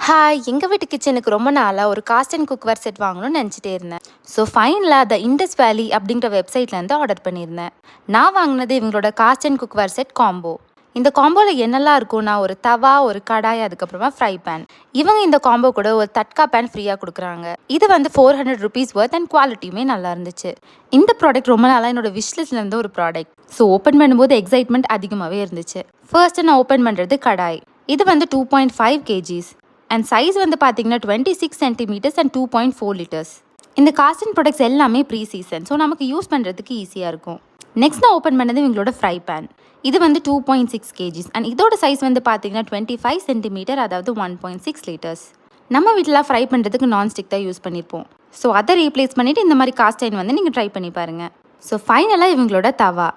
Hi, எங்கள் வீட்டு கிச்சனுக்கு ரொம்ப நாளாக ஒரு காஸ்ட் அண்ட் குக்வேர் செட் வாங்கணும்னு நினச்சிட்டே இருந்தேன். ஸோ ஃபைனலாக த இண்டஸ் வேலி அப்படிங்கிற வெப்சைட்லேருந்து ஆர்டர் பண்ணியிருந்தேன். நான் வாங்கினது இவங்களோட cost and cookware set combo. இந்த காம்போவில் என்னெல்லாம் இருக்கும்னா, ஒரு தவா, ஒரு கடாய், அதுக்கப்புறமா ஃப்ரை பேன். இவங்க இந்த காம்போ கூட ஒரு தட்கா பேன் ஃப்ரீயாக கொடுக்குறாங்க. இது வந்து 400 rupees ஒர்த் அண்ட் குவாலிட்டியுமே நல்லா இருந்துச்சு. இந்த ப்ராடக்ட் ரொம்ப நாளாக என்னோட விஷ்லிஸ்ட்ல இருந்த ஒரு ப்ராடக்ட். ஸோ ஓப்பன் பண்ணும்போது எக்ஸைட்மெண்ட் அதிகமாகவே இருந்துச்சு. ஃபர்ஸ்ட்டு நான் ஓப்பன் பண்ணுறது கடாய். இது வந்து 2.5 kgs அண்ட் சைஸ் வந்து பார்த்தீங்கன்னா 26 centimeters அண்ட் 2.4 liters. இந்த காஸ்ட் அண்ட் ப்ராடக்ட்ஸ் எல்லாமே ப்ரீ சீசன், ஸோ நமக்கு யூஸ் பண்ணுறதுக்கு ஈஸியாக இருக்கும். நெக்ஸ்ட் நான் ஓப்பன் பண்ணது இவங்களோட ஃப்ரை பேன். இது வந்து 2.6 kgs அண்ட் இதோட சைஸ் வந்து பார்த்தீங்கன்னா 25 centimeter, அதாவது 1.6 liters. நம்ம வீட்டில் ஃப்ரை பண்ணுறதுக்கு நான்ஸ்டிக் தான் யூஸ் பண்ணியிருப்போம். ஸோ அதை ரீப்ளேஸ் பண்ணிவிட்டு இந்த மாதிரி காஸ்ட் அயர்ன் வந்து நீங்கள் ட்ரை பண்ணி பாருங்கள். ஸோ ஃபைனலாக இவங்களோட தவா.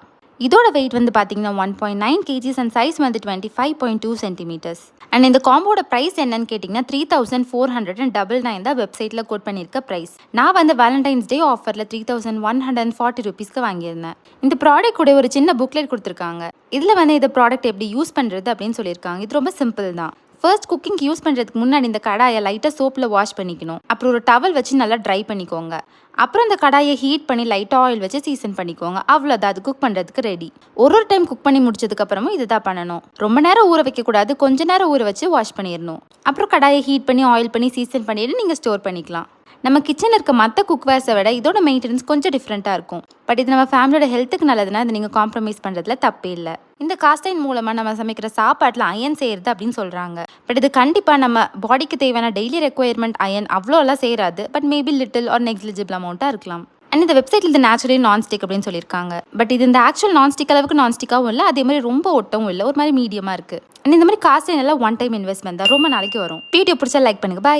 இதோட வெயிட் வந்து பார்த்தீங்கன்னா 1.9 kgs அண்ட் சைஸ் வந்து 25.2 centimeters. அண்ட் இந்த காம்போட ப்ரைஸ் என்னன்னு கேட்டிங்கன்னா 3499 தான் வெப்சைட்டில் கோட் பண்ணியிருக்க ப்ரைஸ். நான் வந்து வேலண்டைன்ஸ் டே ஆஃபரில் 3140 rupeesக்கு வாங்கியிருந்தேன். இந்த ப்ராடக்ட் கூட ஒரு சின்ன புக்லெட் கொடுத்துருக்காங்க. இதில் வந்து இந்த ப்ராடக்ட் எப்படி யூஸ் பண்ணுறது அப்படின்னு சொல்லியிருக்காங்க. இது ரொம்ப சிம்பிள் தான். ஃபர்ஸ்ட் குக்கிங் யூஸ் பண்ணுறதுக்கு முன்னாடி இந்த கடாயை லைட்டாக சோப்பில் வாஷ் பண்ணிக்கணும். அப்புறம் ஒரு டவல் வச்சு நல்லா ட்ரை பண்ணிக்கோங்க. அப்புறம் இந்த கடாயை ஹீட் பண்ணி லைட்டாக ஆயில் வச்சு சீசன் பண்ணிக்கோங்க. அவ்வளோதான், அது குக் பண்ணுறதுக்கு ரெடி. ஒரு டைம் குக் பண்ணி முடிச்சதுக்கப்புறமும் இது தான் பண்ணணும். ரொம்ப நேரம் ஊற வைக்கக்கூடாது, கொஞ்ச நேரம் ஊற வச்சு வாஷ் பண்ணிடணும். அப்புறம் கடாயை ஹீட் பண்ணி ஆயில் பண்ணி சீசன் பண்ணிட்டு நீங்கள் ஸ்டோர் பண்ணிக்கலாம். நம்ம கிச்சனில் இருக்க மற்ற குக்வேர்ஸை விட இதோட மெயின்டெனன்ஸ் கொஞ்சம் டிஃப்ரெண்ட்டாக இருக்கும். பட் இது நம்ம ஃபேமிலியோட ஹெல்த்துக்கு நல்லதுன்னா அது நீங்கள் காம்ப்ரமைஸ் பண்ணுறதுல தப்பே இல்லை. இந்த காஸ்ட் அயர்ன் மூலமாக நம்ம சமைக்கிற சாப்பாட்டில் அயன் செய்கிறது அப்படின்னு சொல்கிறாங்க. பட் இது கண்டிப்பாக நம்ம பாடிக்கு தேவையான டெய்லி ரெக்குயர்மெண்ட் அயன் அவ்வளோலாம் சேராது. But maybe little or negligible அமௌண்ட்டாக இருக்கலாம். அண்ட் இந்த வெப்சைட்டில் இது நேச்சுரலி நான்ஸ்டிக் அப்படின்னு சொல்லியிருக்காங்க. பட் இது இந்த ஆக்சுவல் நான்ஸ்டிக் அளவுக்கு நான்ஸ்டிக்காகவும் இல்லை, அதே மாதிரி ரொம்ப ஒட்டவும் இல்லை, ஒரு மாதிரி மீடியமாக இருக்குது. அண்ட் இந்த மாதிரி காஸ்ட் அயர்ன் எல்லாம் ஒன் டைம் இன்வெஸ்ட்மெண்ட் தான், ரொம்ப நாளைக்கு வரும். வீடியோ பிடிச்சா லைக் பண்ணுங்கள். பாய்.